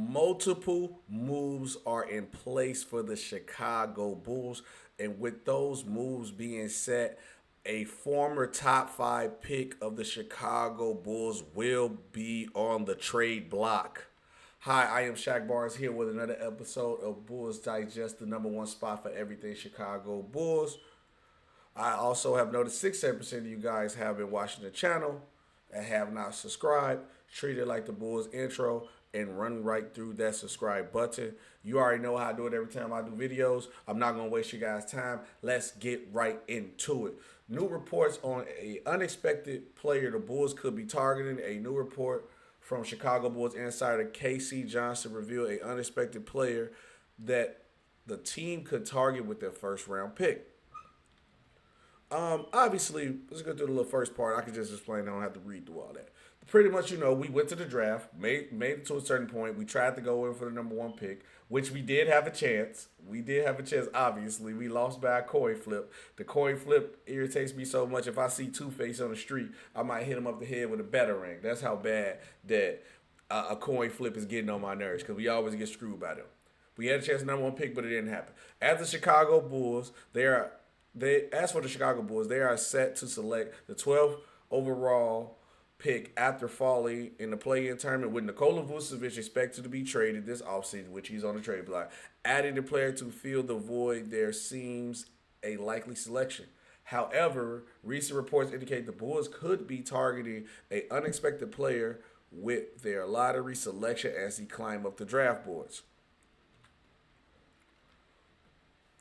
Multiple moves are in place for the Chicago Bulls, and with those moves being set, a former top five pick of the Chicago Bulls will be on the trade block. Hi, I am Shaq Barnes here with another episode of Bulls Digest, the number one spot for everything Chicago Bulls. I also have noticed 6-7% of you guys have been watching the channel and have not subscribed. Treat it like the Bulls intro and run right through that subscribe button. You already know how I do it every time I do videos. I'm not going to waste you guys' time. Let's get right into it. New reports on an unexpected player the Bulls could be targeting. A new report from Chicago Bulls insider K.C. Johnson revealed an unexpected player that the team could target with their first round pick. Obviously, let's go through the little first part. I can just explain. I don't have to read through all that. Pretty much, we went to the draft, made it to a certain point. We tried to go in for the number one pick, which we did have a chance. We did have a chance, obviously. We lost by a coin flip. The coin flip irritates me so much. If I see Two-Face on the street, I might hit him up the head with a batarang. That's how bad that a coin flip is getting on my nerves because we always get screwed by them. We had a chance to number one pick, but it didn't happen. As the Chicago Bulls, as for the Chicago Bulls, they are set to select the 12th overall pick after falling in the play-in tournament with Nikola Vucevic expected to be traded this offseason, which he's on the trade block. Adding the player to fill the void, there seems a likely selection. However, recent reports indicate the Bulls could be targeting an unexpected player with their lottery selection as he climbs up the draft boards.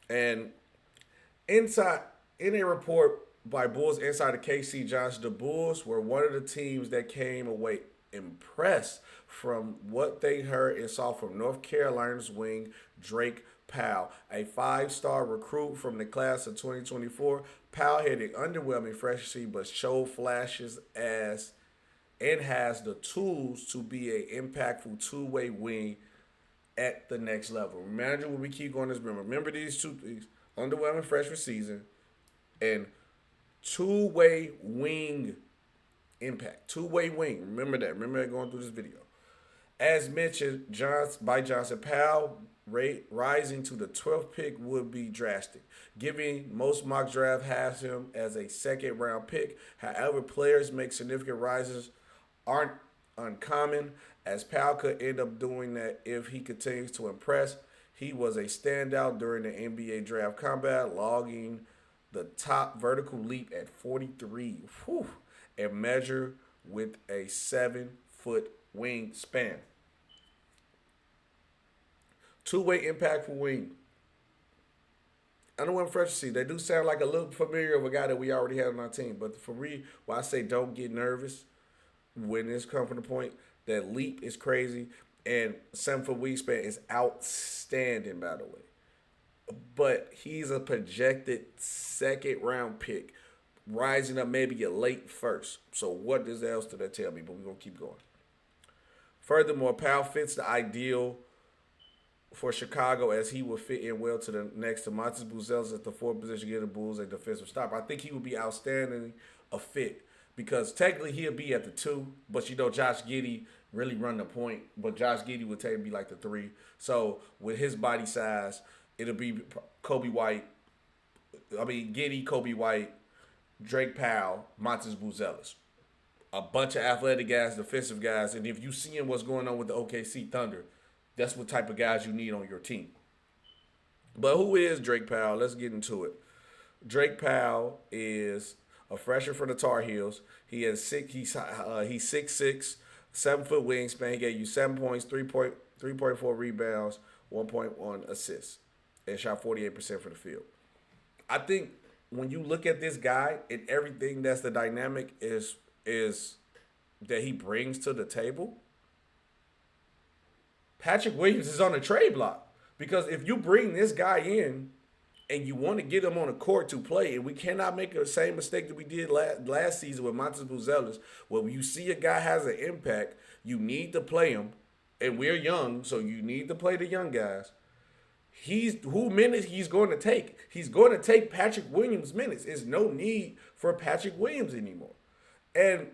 And inside in a report by Bulls insider K.C. Johnson, the Bulls were one of the teams that came away impressed from what they heard and saw from North Carolina's wing Drake Powell, a five-star recruit from the class of 2024. Powell had an underwhelming freshman season, but showed flashes and has the tools to be an impactful two-way wing at the next level. Remember when we keep going this, remember these two things: underwhelming freshman season and two-way wing impact. Two-way wing. Remember that. Remember that going through this video. As mentioned by Johnson, Powell rising to the 12th pick would be drastic. Given most mock draft has him as a second-round pick. However, players make significant rises aren't uncommon, as Powell could end up doing that if he continues to impress. He was a standout during the NBA draft combat, logging the top vertical leap at 43, and measure with a 7-foot wingspan. Two-way impactful wing. I don't want fresh to see. They do sound like a little familiar of a guy that we already had on our team. But for me, why I say don't get nervous when this comes from the point that leap is crazy and 7-foot wingspan is outstanding, by the way. But he's a projected second-round pick, rising up maybe a late first. So what else did that tell me? But we're going to keep going. Furthermore, Powell fits the ideal for Chicago as he would fit in well to the next to Buzelis at the fourth position, give the Bulls a defensive stopper. I think he would be outstanding a fit because technically he'll be at the 2, but Josh Giddey really run the point, but Josh Giddey would take be like the 3. So with his body size, it'll be Giddey, Kobe White, Drake Powell, Buzelis. A bunch of athletic guys, defensive guys. And if you seeing what's going on with the OKC Thunder, that's what type of guys you need on your team. But who is Drake Powell? Let's get into it. Drake Powell is a freshman from the Tar Heels. He's 6'6", 7-foot wingspan. He gave you 7 points, 3.4 rebounds, 1.1 assists, and shot 48% for the field. I think when you look at this guy and everything that's the dynamic is that he brings to the table, Patrick Williams is on the trade block. Because if you bring this guy in and you want to get him on the court to play, and we cannot make the same mistake that we did last season with Buzelis, where when you see a guy has an impact, you need to play him. And we're young, so you need to play the young guys. Who minutes he's going to take? He's going to take Patrick Williams minutes. There's no need for Patrick Williams anymore. And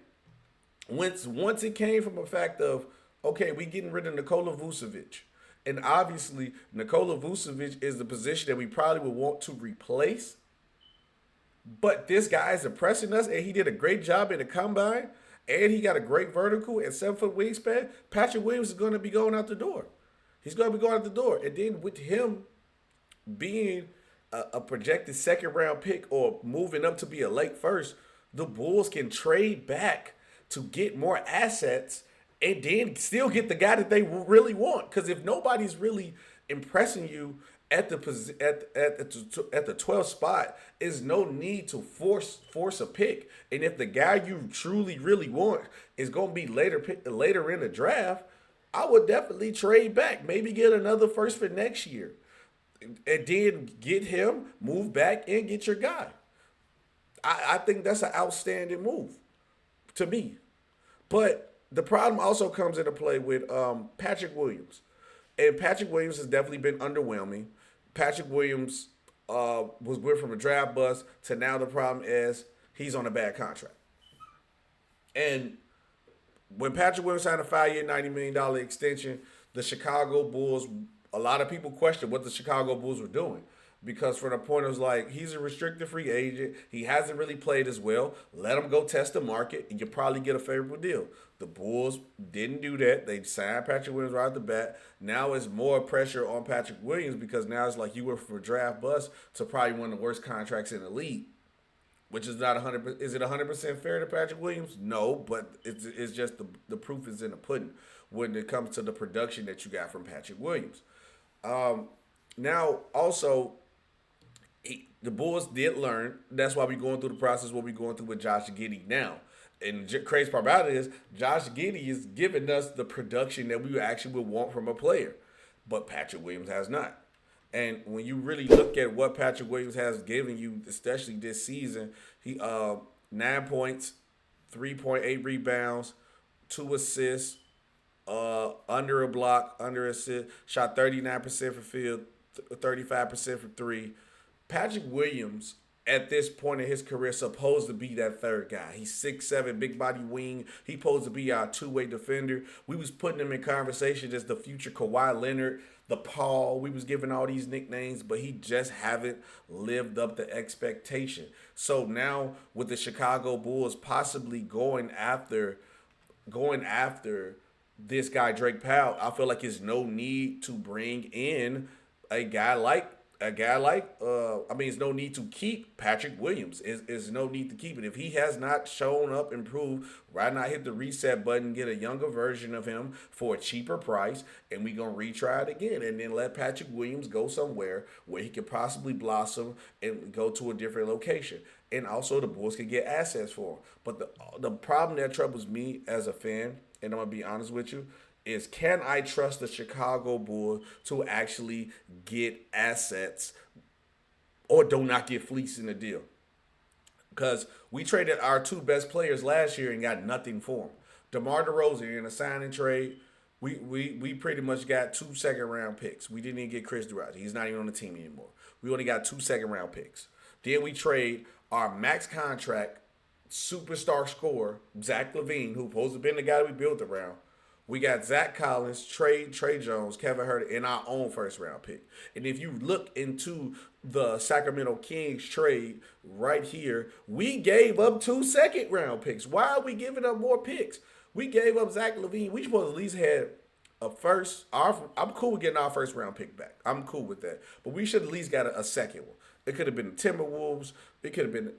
once it came from a fact of, okay, we getting rid of Nikola Vucevic. And obviously, Nikola Vucevic is the position that we probably would want to replace. But this guy is impressing us, and he did a great job in the combine, and he got a great vertical and 7 foot wingspan. Patrick Williams is going to be going out the door. He's going to be going out the door. And then with him being a projected second round pick or moving up to be a late first, the Bulls can trade back to get more assets and then still get the guy that they really want. Because if nobody's really impressing you at the 12th spot, is no need to force a pick. And if the guy you truly really want is going to be later in the draft, I would definitely trade back. Maybe get another first for next year, and then get him, move back, and get your guy. I think that's an outstanding move to me. But the problem also comes into play with Patrick Williams. And Patrick Williams has definitely been underwhelming. Patrick Williams was went from a draft bust to now the problem is he's on a bad contract. And when Patrick Williams signed a 5-year, $90 million extension, the Chicago Bulls, a lot of people questioned what the Chicago Bulls were doing. Because from the point it was like, he's a restricted free agent. He hasn't really played as well. Let him go test the market, and you'll probably get a favorable deal. The Bulls didn't do that. They signed Patrick Williams right off the bat. Now it's more pressure on Patrick Williams because now it's like you went from a draft bust to probably one of the worst contracts in the league, which is not 100%. Is it 100% fair to Patrick Williams? No, but it's just the proof is in the pudding when it comes to the production that you got from Patrick Williams. Now, also, the Bulls did learn. That's why we're going through the process what we're going through with Josh Giddey now. And the crazy part about it is Josh Giddey is giving us the production that we actually would want from a player. But Patrick Williams has not. And when you really look at what Patrick Williams has given you, especially this season, he 9 points, 3.8 rebounds, 2 assists, under a block, under assist, shot 39% from field, 35% from three. Patrick Williams, at this point in his career, supposed to be that third guy. He's 6'7", big body wing. He's supposed to be our two-way defender. We was putting him in conversation as the future Kawhi Leonard, the Paul. We was giving all these nicknames, but he just haven't lived up to expectation. So now with the Chicago Bulls possibly going after this guy Drake Powell, I feel like there's no need to bring in a guy like it's no need to keep Patrick Williams. It's no need to keep it. If he has not shown up, improved, why not hit the reset button, get a younger version of him for a cheaper price, and we're going to retry it again. And then let Patrick Williams go somewhere where he could possibly blossom and go to a different location. And also the Bulls can get assets for him. But the problem that troubles me as a fan, and I'm going to be honest with you, is can I trust the Chicago Bulls to actually get assets or do not get fleeced in the deal? Because we traded our two best players last year and got nothing for them. DeMar DeRozan in a signing trade, we pretty much got 2 second-round picks. We didn't even get Chris Durant. He's not even on the team anymore. We only got 2 second-round picks. Then we trade our max contract superstar scorer, Zach Lavine, who's supposed to have been the guy we built around. We got Zach Collins, Trey Jones, Kevin Huerter, and our own first-round pick. And if you look into the Sacramento Kings trade right here, we gave up 2 second-round picks. Why are we giving up more picks? We gave up Zach Lavine. We supposed to at least have a first. I'm cool with getting our first-round pick back. I'm cool with that. But we should at least got a second one. It could have been the Timberwolves. It could have been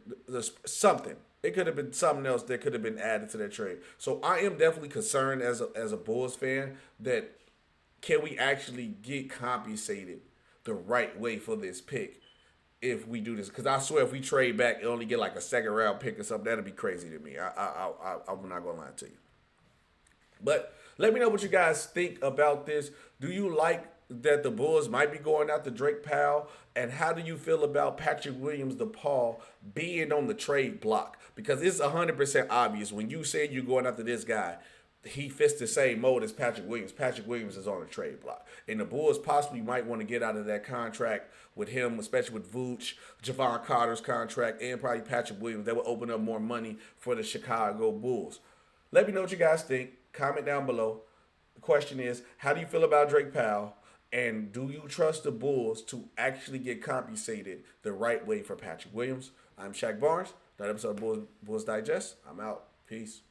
something. It could have been something else that could have been added to that trade. So I am definitely concerned as a Bulls fan that can we actually get compensated the right way for this pick if we do this? Because I swear if we trade back and only get like a second-round pick or something, that'd be crazy to me. I'm not going to lie to you. But let me know what you guys think about this. Do you like that the Bulls might be going after Drake Powell? And how do you feel about Patrick Williams, the Paul, being on the trade block? Because it's 100% obvious when you say you're going after this guy, he fits the same mold as Patrick Williams. Patrick Williams is on the trade block. And the Bulls possibly might want to get out of that contract with him, especially with Vooch, Javon Carter's contract, and probably Patrick Williams. That would open up more money for the Chicago Bulls. Let me know what you guys think. Comment down below. The question is, how do you feel about Drake Powell? And do you trust the Bulls to actually get compensated the right way for Patrick Williams? I'm Shaq Barnes. That episode of Bulls Digest. I'm out. Peace.